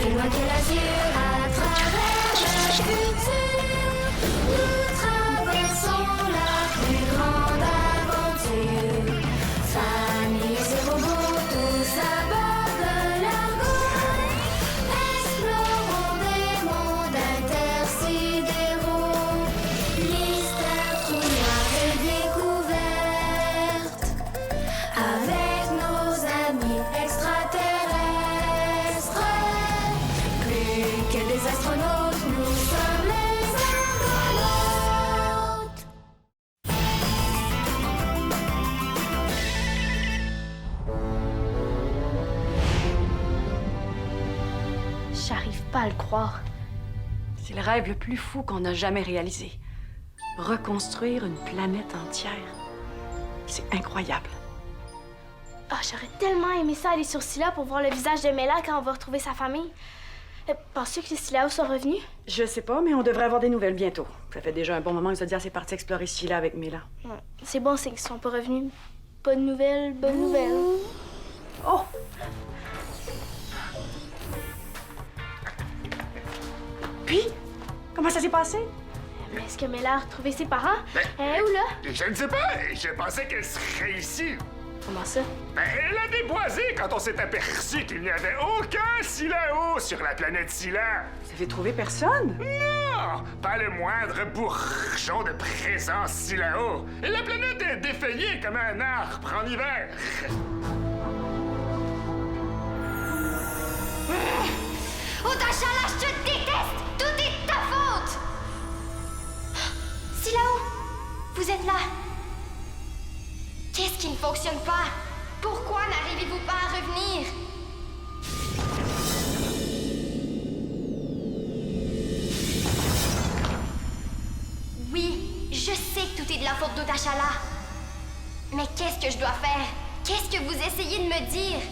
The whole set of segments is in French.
Plus loin que l'azur, à travers le futur, nous traversons la plus grande aventure. Famille et ses robots, tous à bord de l'argot. Explorons des mondes intersidéraux. Mystère, trous noirs et découvertes. Avec nos amis extraterrestres. Plus que des astronautes, nous sommes les argonautes. J'arrive pas à le croire. C'est le rêve le plus fou qu'on a jamais réalisé. Reconstruire une planète entière. C'est incroyable. Ah, j'aurais tellement aimé ça aller sur Scylla pour voir le visage de Mela quand on va retrouver sa famille. Penses-tu que les Scyllaos sont revenus? Je sais pas, mais on devrait avoir des nouvelles bientôt. Ça fait déjà un bon moment que Zodia s'est parti explorer Scylla avec Mela. Ouais, c'est bon, c'est qu'ils sont pas revenus. Bonne nouvelle, bonne nouvelle. Oh! Puis, comment ça s'est passé? Mais est-ce que Mela a retrouvé ses parents? Où là? Je ne sais pas. Je pensais qu'elle serait ici. Comment ça? Ben, elle a déboisé quand on s'est aperçu qu'il n'y avait aucun Scyllao sur la planète Scylla. Vous avez trouvé personne? Non! Pas le moindre bourgeon de présence Scyllao. Et la planète est défeuillée comme un arbre en hiver. Odachala, je te déteste! Tout est de ta faute! Scyllao, vous êtes là. Qu'est-ce qui ne fonctionne pas? Pourquoi n'arrivez-vous pas à revenir? Oui, je sais que tout est de la faute d'Odachala. Mais qu'est-ce que je dois faire? Qu'est-ce que vous essayez de me dire?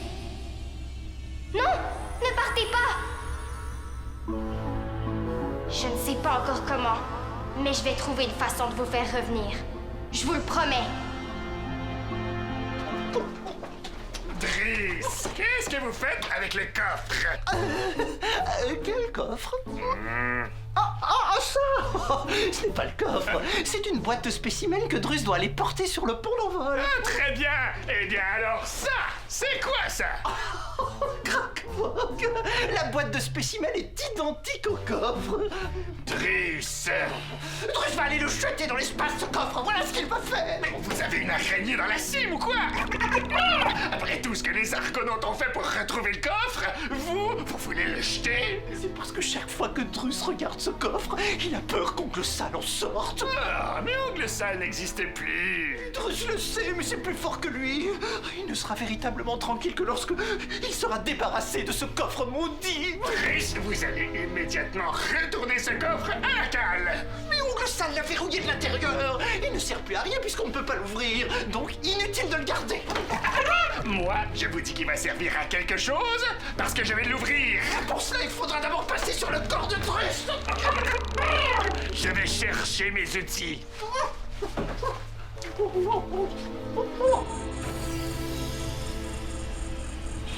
Non! Ne partez pas! Je ne sais pas encore comment, mais je vais trouver une façon de vous faire revenir. Je vous le promets. Driss, qu'est-ce que vous faites avec le coffre? Quel coffre? Ça! Ce n'est pas le coffre, c'est une boîte de spécimens que Drus doit aller porter sur le pont d'envol. Ah, très bien! Eh bien alors ça, c'est quoi ça? Crac-vogue! La boîte de spécimens est identique au coffre. Driss! Drus va aller le jeter dans l'espace, ce coffre, voilà ce qu'il va faire. Vous avez une araignée dans la cime ou quoi? Après tout ce que les Argonautes ont fait pour retrouver le coffre, vous voulez le jeter? C'est parce que chaque fois que Drus regarde ce coffre, il a peur qu'Oncle Sale en sorte. Ah, mais Oncle Sale n'existait plus. Drus le sait, mais c'est plus fort que lui. Il ne sera véritablement tranquille que lorsque il sera débarrassé de ce coffre maudit. Driss, vous allez immédiatement retourner ce coffre à la cale. Mais Oncle Sale l'a verrouillé de l'intérieur. Il ne sert plus à rien puisqu'on ne peut pas l'ouvrir. Donc inutile de le garder. Moi, je vous dis qu'il va servir à quelque chose parce que je vais l'ouvrir. Pour cela, il faudra d'abord passer sur le corps de Drus. Je vais chercher mes outils.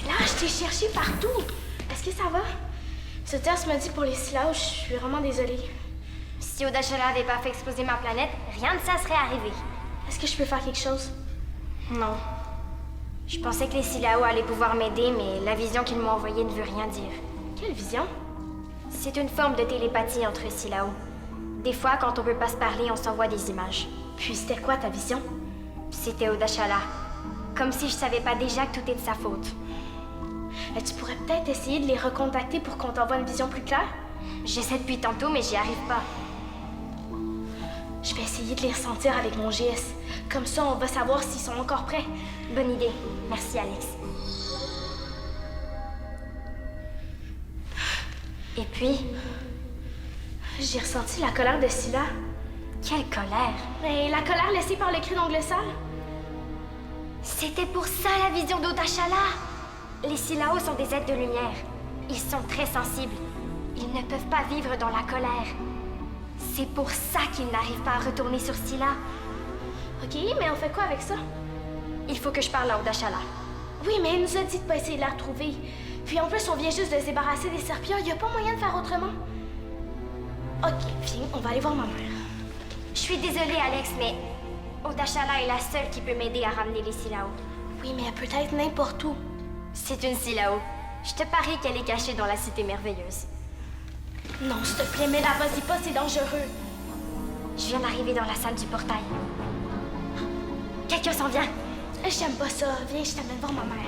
Là, je t'ai cherché partout. Est-ce que ça va? Ce test m'a dit pour les Scyllaos, je suis vraiment désolée. Si Odachala n'avait pas fait exploser ma planète, rien de ça serait arrivé. Est-ce que je peux faire quelque chose? Non. Je pensais que les Scyllaos allaient pouvoir m'aider, mais la vision qu'ils m'ont envoyée ne veut rien dire. Quelle vision? C'est une forme de télépathie entre Scyllaos. Des fois, quand on peut pas se parler, on s'envoie des images. Puis c'était quoi ta vision? C'était Odachala. Comme si je savais pas déjà que tout est de sa faute. Tu pourrais peut-être essayer de les recontacter pour qu'on t'envoie une vision plus claire? J'essaie depuis tantôt, mais j'y arrive pas. Je vais essayer de les ressentir avec mon GS. Comme ça, on va savoir s'ils sont encore prêts. Bonne idée. Merci, Alex. Et puis, J'ai ressenti la colère de Scylla. quelle colère. Mais la colère laissée par le cri d'Oncle Sale. C'était pour ça la vision d'Odachala. Les Scyllaos sont des êtres de lumière. Ils sont très sensibles. Ils ne peuvent pas vivre dans la colère. C'est pour ça qu'ils n'arrivent pas à retourner sur Scylla. Ok, mais on fait quoi avec ça? Il faut que je parle à Odachala. Oui, mais elle nous a dit de pas essayer de la retrouver. Puis en plus, on vient juste de se débarrasser des serpillères. Il n'y a pas moyen de faire autrement. OK, viens, on va aller voir ma mère. Je suis désolée, Alex, mais Odashala est la seule qui peut m'aider à ramener les Silao. Oui, mais elle peut être n'importe où. C'est une Silao. Je te parie qu'elle est cachée dans la cité merveilleuse. Non, s'il te plaît, mais là, vas-y pas, c'est dangereux. Je viens d'arriver dans la salle du portail. Quelqu'un s'en vient. J'aime pas ça. Viens, je t'amène voir ma mère.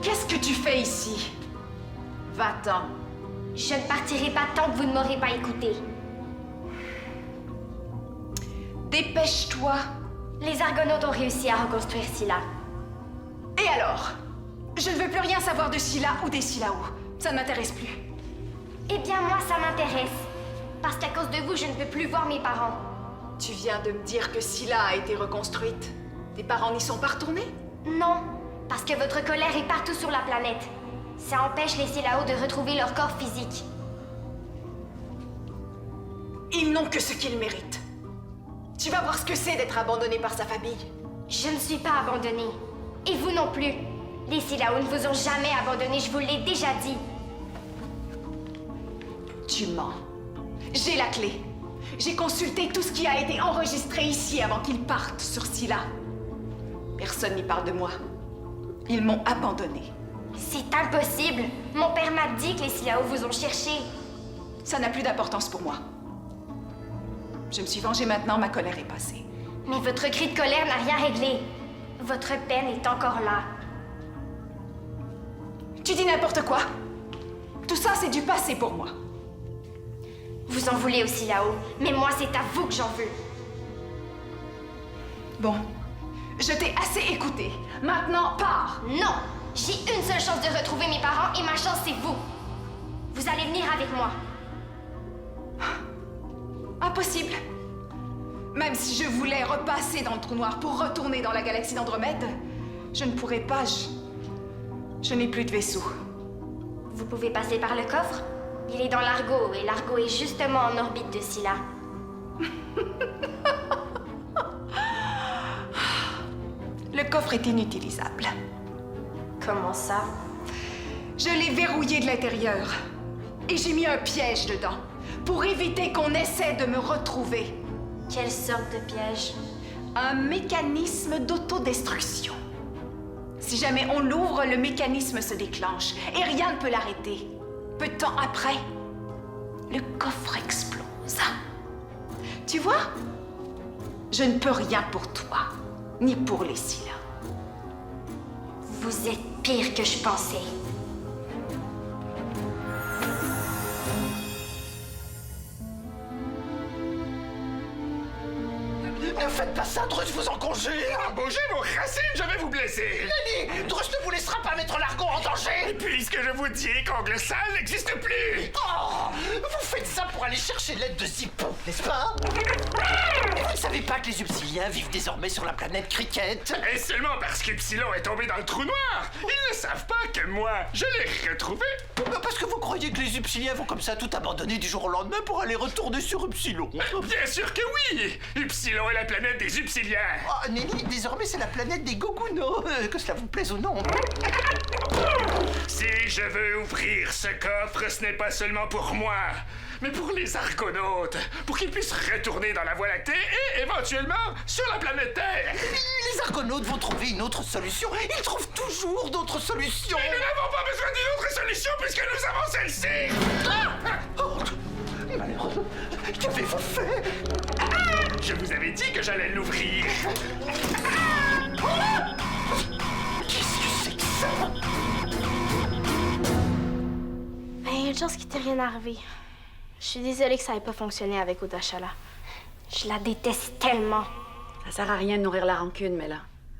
Qu'est-ce que tu fais ici? Va-t'en. Je ne partirai pas tant que vous ne m'aurez pas écouté. Dépêche-toi. Les Argonautes ont réussi à reconstruire Scylla. Et alors? Je ne veux plus rien savoir de Scylla ou des Silao. Ça ne m'intéresse plus. Eh bien, moi, ça m'intéresse. Parce qu'à cause de vous, je ne peux plus voir mes parents. Tu viens de me dire que Scylla a été reconstruite. Tes parents n'y sont pas retournés? Non, parce que votre colère est partout sur la planète. Ça empêche les Silao de retrouver leur corps physique. Ils n'ont que ce qu'ils méritent. Tu vas voir ce que c'est d'être abandonné par sa famille. Je ne suis pas abandonnée. Et vous non plus. Les Silao ne vous ont jamais abandonné, je vous l'ai déjà dit. Tu mens. J'ai la clé. J'ai consulté tout ce qui a été enregistré ici avant qu'ils partent sur Scylla. Personne n'y parle de moi. Ils m'ont abandonné. C'est impossible. Mon père m'a dit que les Silao vous ont cherché. Ça n'a plus d'importance pour moi. Je me suis vengée maintenant, ma colère est passée. Mais votre cri de colère n'a rien réglé. Votre peine est encore là. Tu dis n'importe quoi. Tout ça, c'est du passé pour moi. Vous en voulez aussi là-haut, mais moi, c'est à vous que j'en veux. Bon, je t'ai assez écouté. Maintenant, pars. Non! J'ai une seule chance de retrouver mes parents et ma chance, c'est vous. Vous allez venir avec moi. Impossible. Même si je voulais repasser dans le trou noir pour retourner dans la galaxie d'Andromède, je ne pourrais pas. Je n'ai plus de vaisseau. Vous pouvez passer par le coffre. Il est dans l'Argo et l'Argo est justement en orbite de Scylla. Le coffre est inutilisable. Comment ça? Je l'ai verrouillé de l'intérieur. Et j'ai mis un piège dedans pour éviter qu'on essaie de me retrouver. Quelle sorte de piège? Un mécanisme d'autodestruction. Si jamais on l'ouvre, le mécanisme se déclenche et rien ne peut l'arrêter. Peu de temps après, le coffre explose. Tu vois? Je ne peux rien pour toi, ni pour les Scylla. Vous êtes pire que je pensais. Ne faites pas ça, Drus vous en conjure. Bougez vos racines, je vais vous blesser. Lenny, Drus ne vous laissera pas mettre l'Argo en danger. Puisque je vous dis qu'Angle Sale n'existe plus. Oh, vous faites ça pour aller chercher l'aide de Zippo, n'est-ce pas? Vous ne savez pas que les Upsiliens vivent désormais sur la planète Cricket? Et seulement parce qu'Ypsilon est tombé dans le trou noir. Ils ne savent pas que moi, je l'ai retrouvé. Parce que vous croyez que les Upsiliens vont comme ça tout abandonner du jour au lendemain pour aller retourner sur Upsilon? Bien sûr que oui. Ypsilon est la planète des Upsiliens. Oh, Nelly, désormais c'est la planète des Gogunos, que cela vous plaise ou non. Si je veux ouvrir ce coffre, ce n'est pas seulement pour moi, mais pour les Argonautes, pour qu'ils puissent retourner dans la Voie lactée et éventuellement sur la planète Terre. Les Argonautes vont trouver une autre solution. Ils trouvent toujours d'autres solutions. Et nous n'avons pas besoin d'une autre solution puisque nous avons celle-ci. Oh, malheureux, qu'avez-vous fait? Je vous avais dit que j'allais l'ouvrir. Qu'est-ce que c'est que ça? Ben, il y a une chance qu'il t'est rien arrivé. Je suis désolée que ça n'ait pas fonctionné avec Odashala. Je la déteste tellement. Ça sert à rien de nourrir la rancune, mais là.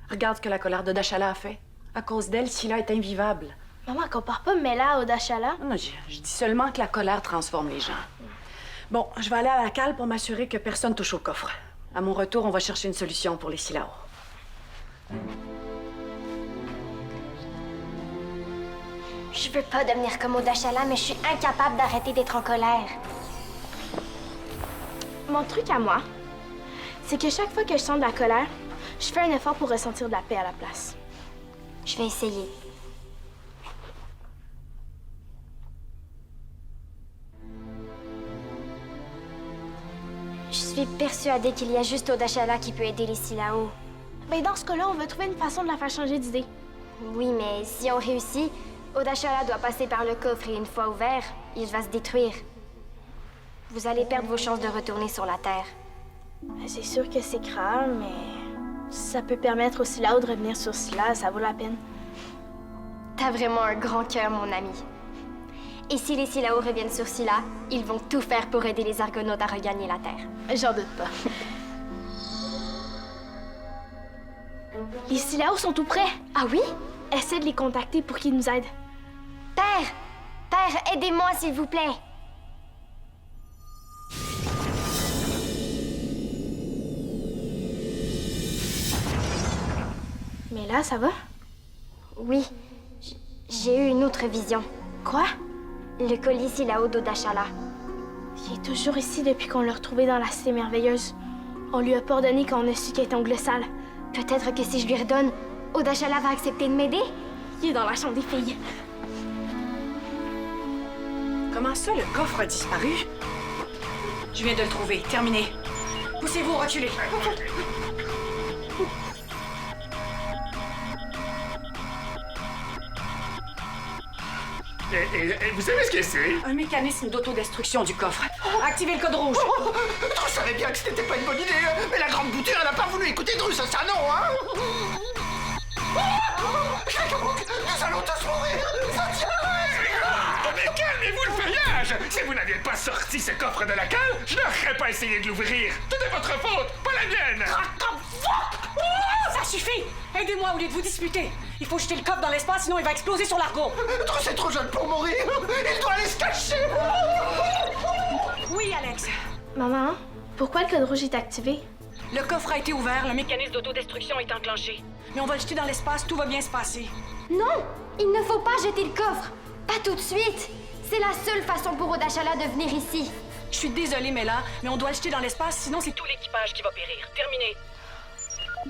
Regarde ce que la colère de Dashala a fait. À cause d'elle, Scylla est invivable. Maman, compare pas Mela à Odashala. Non, je dis seulement que la colère transforme les gens. Bon, je vais aller à la cale pour m'assurer que personne touche au coffre. À mon retour, on va chercher une solution pour les Scylla. Je Je veux pas devenir comme Odashala, mais je suis incapable d'arrêter d'être en colère. Mon truc à moi, c'est que chaque fois que je sens de la colère, je fais un effort pour ressentir de la paix à la place. Je vais essayer. Je suis persuadée qu'il y a juste Odashala qui peut aider les Silao. Ben dans ce cas-là, on va trouver une façon de la faire changer d'idée. Oui, mais si on réussit, Odashala doit passer par le coffre et une fois ouvert, il va se détruire. Vous allez perdre vos chances de retourner sur la Terre. Ben, c'est sûr que c'est grave, mais ça peut permettre aux Silao de revenir sur Scylla, ça vaut la peine. T'as vraiment un grand cœur, mon ami. Et si les Silao reviennent sur Scylla, ils vont tout faire pour aider les Argonautes à regagner la Terre. J'en doute pas. Les Silao sont tout prêts. Ah oui? Essaie de les contacter pour qu'ils nous aident. Père! Père, aidez-moi, s'il vous plaît! Mais là, ça va? Oui, j'ai eu une autre vision. Quoi? Le collier Silao d'Odashala. Il est toujours ici depuis qu'on l'a retrouvé dans la cité merveilleuse. On lui a pardonné quand on a su qu'il est ongle sale. Peut-être que si je lui redonne, Odashala va accepter de m'aider? Il est dans la chambre des filles. Comment ça, le coffre a disparu? Je viens de le trouver. Terminé. Poussez-vous, reculez. Et vous savez ce que c'est? Un mécanisme d'autodestruction du coffre. Activez le code rouge. Je savais bien que c'était pas une bonne idée, mais la grande bouture, elle a pas voulu écouter Dru, ça non, hein. Nous allons tous mourir. Oh, mais calmez-vous le feuillage! Si vous n'aviez pas sorti ce coffre de la cale, je n'aurais pas essayé de l'ouvrir. Tout est votre faute, pas la mienne! Ça suffit! Aidez-moi au lieu de vous disputer. Il faut jeter le coffre dans l'espace, sinon il va exploser sur l'argot. Dru, c'est trop jeune pour mourir. Il doit aller se cacher. Oui, Alex. Maman, pourquoi le code rouge est activé? Le coffre a été ouvert, le mécanisme d'autodestruction est enclenché. Mais on va le jeter dans l'espace, tout va bien se passer. Non! Il ne faut pas jeter le coffre! Pas tout de suite! C'est la seule façon pour Odashala de venir ici. Je suis désolée, Mela, mais on doit le jeter dans l'espace, sinon c'est tout l'équipage qui va périr. Terminé.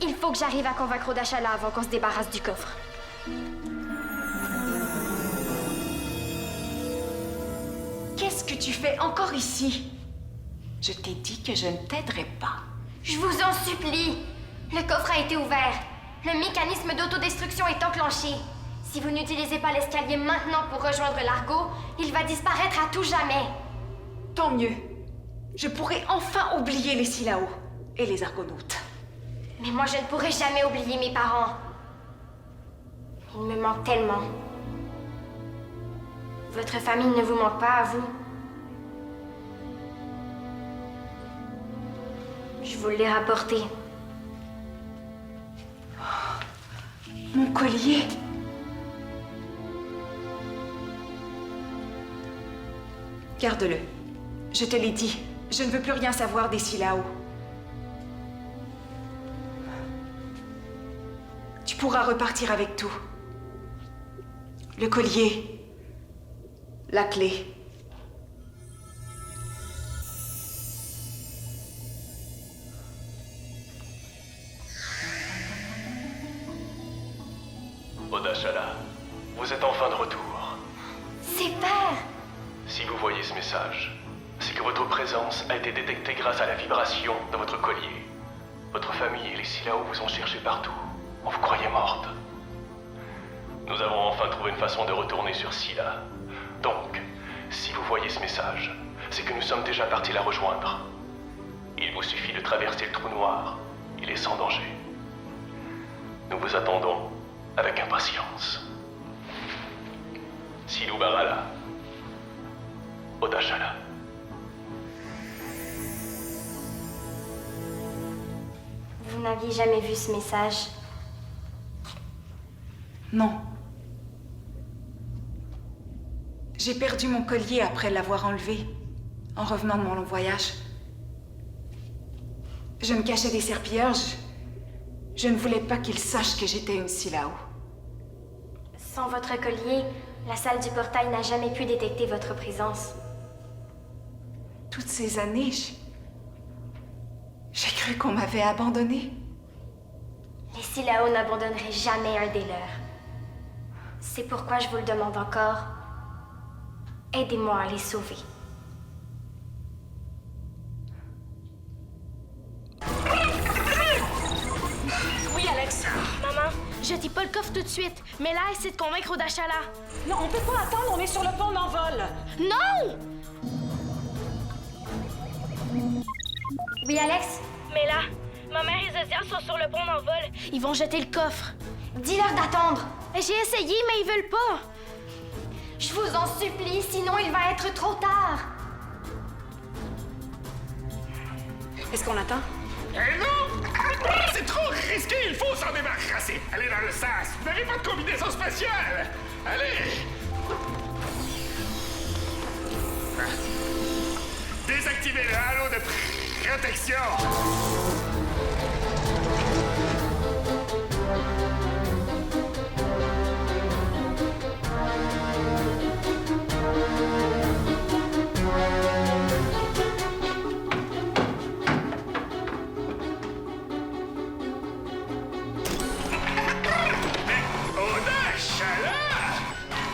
Il faut que j'arrive à convaincre Odashala avant qu'on se débarrasse du coffre. Qu'est-ce que tu fais encore ici? Je t'ai dit que je ne t'aiderais pas. Je vous en supplie! Le coffre a été ouvert. Le mécanisme d'autodestruction est enclenché. Si vous n'utilisez pas l'escalier maintenant pour rejoindre l'argot, il va disparaître à tout jamais. Tant mieux. Je pourrai enfin oublier les Silao et les Argonautes. Mais moi, je ne pourrai jamais oublier mes parents. Ils me manquent tellement. Votre famille ne vous manque pas à vous? Je vous l'ai rapporté. Mon collier. Garde-le. Je te l'ai dit, je ne veux plus rien savoir des Silao. Tu pourras repartir avec tout. Le collier. La clé. Odashala, vous êtes enfin de retour. C'est père! Si vous voyez ce message, c'est que votre présence a été détectée grâce à la vibration de votre collier. Votre famille et les Silao vous ont cherché partout. On vous croyait morte. Nous avons enfin trouvé une façon de retourner sur Scylla. Donc, si vous voyez ce message, c'est que nous sommes déjà partis la rejoindre. Il vous suffit de traverser le trou noir. Il est sans danger. Nous vous attendons avec impatience. Silou Barala. Odashala. Vous n'aviez jamais vu ce message? Non. J'ai perdu mon collier après l'avoir enlevé, en revenant de mon long voyage. Je me cachais des serpilleurs, je ne voulais pas qu'ils sachent que j'étais une Silao. Sans votre collier, La salle du portail n'a jamais pu détecter votre présence. Toutes ces années, j'ai cru qu'on m'avait abandonnée. Les Silao n'abandonneraient jamais un des leurs. C'est pourquoi je vous le demande encore. Aidez-moi à les sauver. Oui, Alex. Maman, jetez pas le coffre tout de suite. Mais là, essaie de convaincre Odachala. Non, on peut pas attendre, on est sur le pont d'envol. Non! Oui, Alex? Mais là, ma mère et Zodiac sont sur le pont d'envol. Ils vont jeter le coffre. Dis-leur d'attendre. J'ai essayé, mais ils veulent pas. Je vous en supplie, sinon il va être trop tard. Est-ce qu'on attend? Eh non! C'est trop risqué, il faut s'en débarrasser! Allez dans le sas, vous n'avez pas de combinaison spatiale! Allez! Désactivez le halo de protection!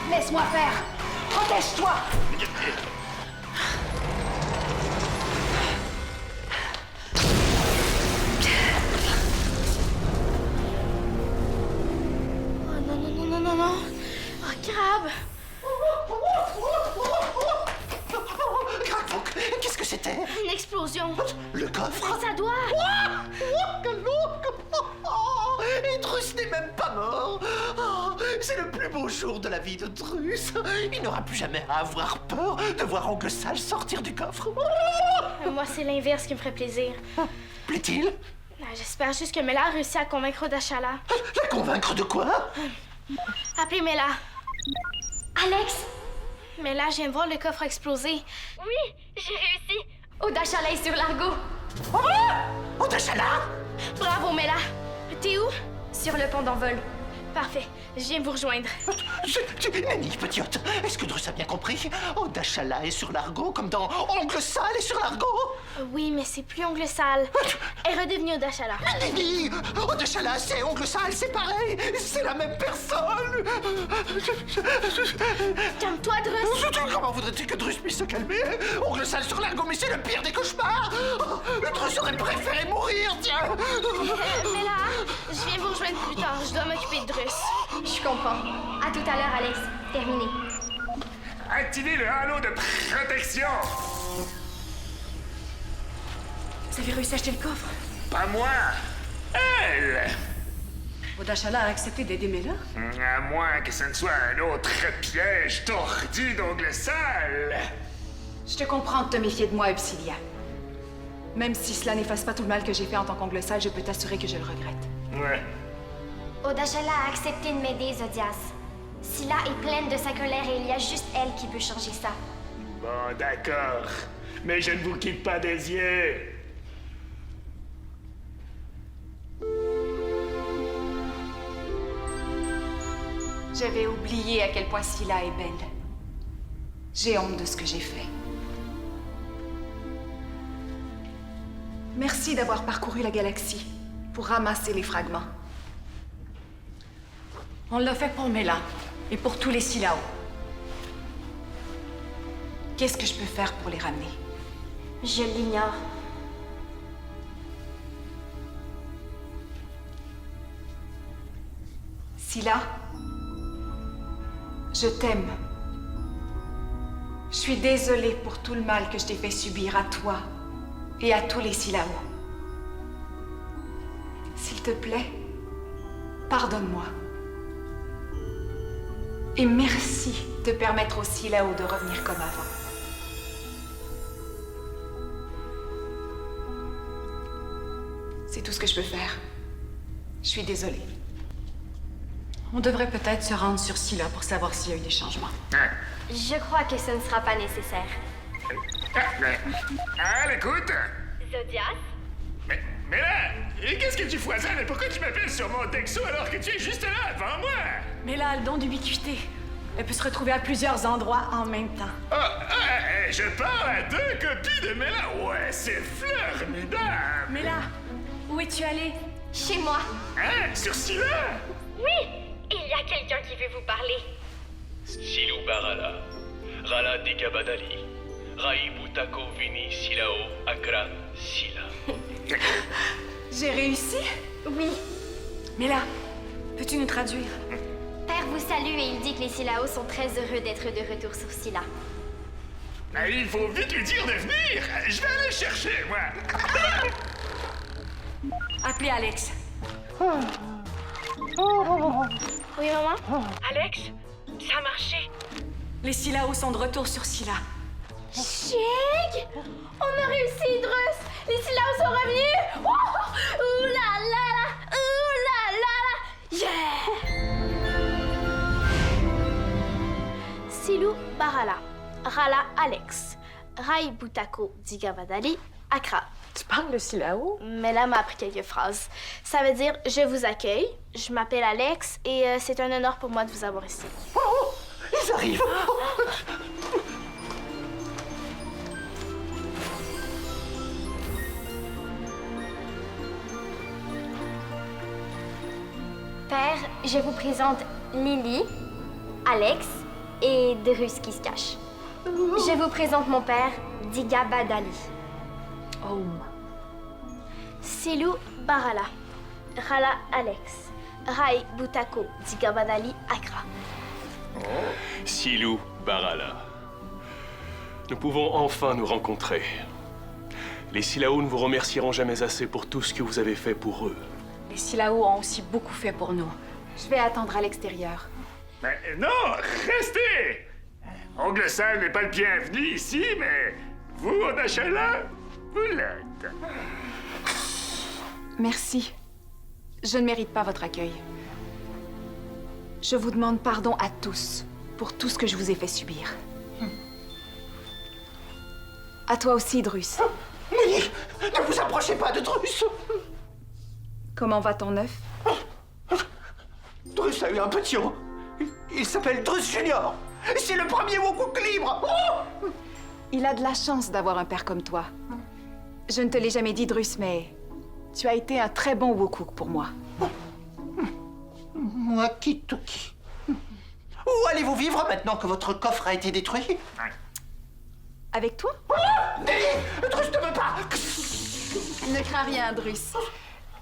Laisse-moi faire. Protège-toi. Oh non, non, non, non, non, non. Oh, crabe. Crac-Fouc, qu'est-ce que c'était? Une explosion. Le coffre? Ça doit. Quel oh, et Drus n'est même pas mort. Oh, c'est le plus beau jour de la vie de Drus. Il n'aura plus jamais à avoir peur de voir Oncle Sal sortir du coffre. Moi, c'est l'inverse qui me ferait plaisir. Plaît-il? J'espère juste que Mela a réussi à convaincre Odachala. La convaincre de quoi? Appelez Mela. Alex? Mela, je viens de voir le coffre exploser. Oui, j'ai réussi. Odachala est sur l'argot. Odachala? Bravo, Mela. T'es où? Sur le pont d'envol. Parfait. Je viens vous rejoindre. Nanny, petite, est-ce que Drus a bien compris? Odachala est sur l'argot comme dans Oncle Sal est sur l'argot? Oui, mais c'est plus Oncle Sal. Elle est redevenue Odachala. Nanny, Odachala, c'est Oncle Sal, c'est pareil, c'est la même personne. Calme-toi, Drus. Comment voudrais-tu que Drus puisse se calmer? Oncle Sal sur l'argot, mais c'est le pire des cauchemars. Drus aurait préféré mourir, tiens. Mela, je viens vous rejoindre plus tard. Je dois m'occuper de Drus. Je comprends. À tout à l'heure, Alex. Terminé. Activez le halo de protection! Vous avez réussi à acheter le coffre? Pas moi! Elle! Odachala a accepté d'aider Mela? À moins que ce ne soit un autre piège tordu d'ongle sale! Je te comprends de te méfier de moi, Upsilia. Même si cela n'efface pas tout le mal que j'ai fait en tant qu'ongle sale, je peux t'assurer que je le regrette. Ouais. Odachala a accepté de m'aider, Zodias. Scylla est pleine de sa colère et il y a juste elle qui peut changer ça. Bon, d'accord. Mais je ne vous quitte pas des yeux. J'avais oublié à quel point Scylla est belle. J'ai honte de ce que j'ai fait. Merci d'avoir parcouru la galaxie pour ramasser les fragments. On l'a fait pour Mela et pour tous les Silao. Qu'est-ce que je peux faire pour les ramener? Je l'ignore. Scylla, je t'aime. Je suis désolée pour tout le mal que je t'ai fait subir à toi et à tous les Silao. S'il te plaît, pardonne-moi. Et merci de permettre aux Silao de revenir comme avant. C'est tout ce que je peux faire. Je suis désolée. On devrait peut-être se rendre sur Scylla pour savoir s'il y a eu des changements. Hein? Je crois que ce ne sera pas nécessaire. Ah, l'écoute! Zodias? Mais là, et qu'est-ce que tu foisonnes? Et pourquoi tu m'appelles sur mon texto alors que tu es juste là, devant moi? Mela a le don d'ubiquité. Elle peut se retrouver à plusieurs endroits en même temps. Je parle à 2 copies de Mela. Ouais, c'est formidable. Mais là, où es-tu allée? Chez moi. Hein? Sur Scylla? Oui, il y a quelqu'un qui veut vous parler. Silou Barala, Rala Digabadali, Rai Butako Vini Silao Akra Sila. J'ai réussi? Oui. Mais là, peux-tu nous traduire? Père vous salue et il dit que les Silao sont très heureux d'être de retour sur Scylla. Il faut vite lui dire de venir. Je vais aller le chercher, moi. Appelez Alex. Oui, maman? Alex, ça a marché. Les Silao sont de retour sur Scylla. Chic! On a réussi, Drus! Les Silao sont revenus! Oh! Ouh là là là! Ouh là là là! Yeah! Silou Barala, Rala Alex, Rai Butako Digavadali, Accra. Tu parles de Silao? Mela m'a appris quelques phrases. Ça veut dire « Je vous accueille », « Je m'appelle Alex » et c'est un honneur pour moi de vous avoir ici. Oh, ils arrivent. Père, je vous présente Lily, Alex et Drus qui se cache. Je vous présente mon père, Digabadali. Oh. Silou Barala, Rala Alex, Rai Butako Digabadali Accra. Silou Barala. Nous pouvons enfin nous rencontrer. Les Silao ne vous remercieront jamais assez pour tout ce que vous avez fait pour eux. Les Silao ont aussi beaucoup fait pour nous. Je vais attendre à l'extérieur. Mais non, restez. Ongle Sale n'est pas le bienvenu ici, mais vous, Onachala, vous l'êtes. Merci. Je ne mérite pas votre accueil. Je vous demande pardon à tous pour tout ce que je vous ai fait subir. À toi aussi, Drus. Oui, ne vous approchez pas de Drus. Comment va ton œuf? Drus a eu un petit haut. Il s'appelle Drus Junior. C'est le premier Wokuk libre. Oh, Il a de la chance d'avoir un père comme toi. Je ne te l'ai jamais dit, Drus, mais tu as été un très bon Wokuk pour moi. Wakituki. Où allez-vous vivre maintenant que votre coffre a été détruit? Avec toi? Drus ne veut pas. Ne crains rien, Drus.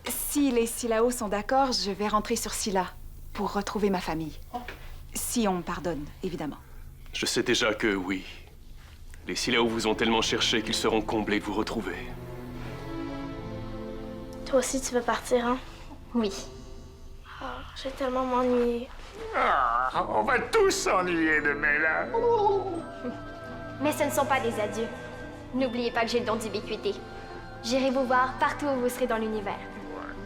Si les Silao sont d'accord, je vais rentrer sur Scylla pour retrouver ma famille. Si on me pardonne, évidemment. Je sais déjà que oui. Les Silao vous ont tellement cherché qu'ils seront comblés de vous retrouver. Toi aussi, tu veux partir, hein? Oui. Oh, j'ai tellement m'ennuyer. Ah, on va tous s'ennuyer de Mela. Mais ce ne sont pas des adieux. N'oubliez pas que j'ai le don d'ubiquité. J'irai vous voir partout où vous serez dans l'univers.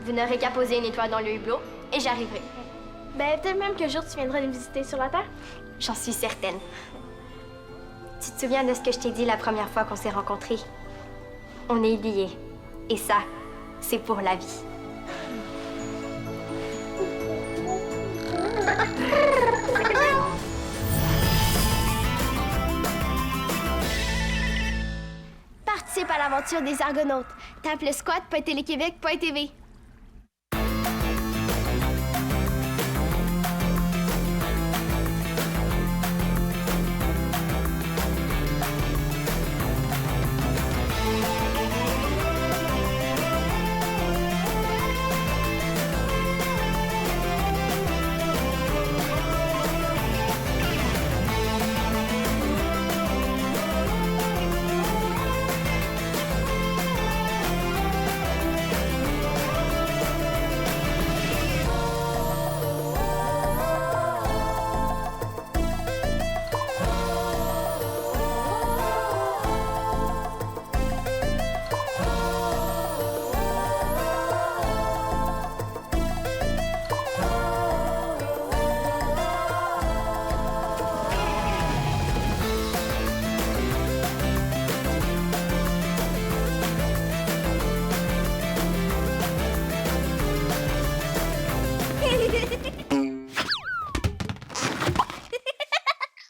Vous n'aurez qu'à poser une étoile dans le hublot et j'arriverai. Ben, peut-être même qu'un jour, tu viendras nous visiter sur la Terre. J'en suis certaine. Tu te souviens de ce que je t'ai dit la première fois qu'on s'est rencontrés? On est liés. Et ça, c'est pour la vie. Participe à l'aventure des Argonautes. Tape le squat.téléquébec.tv.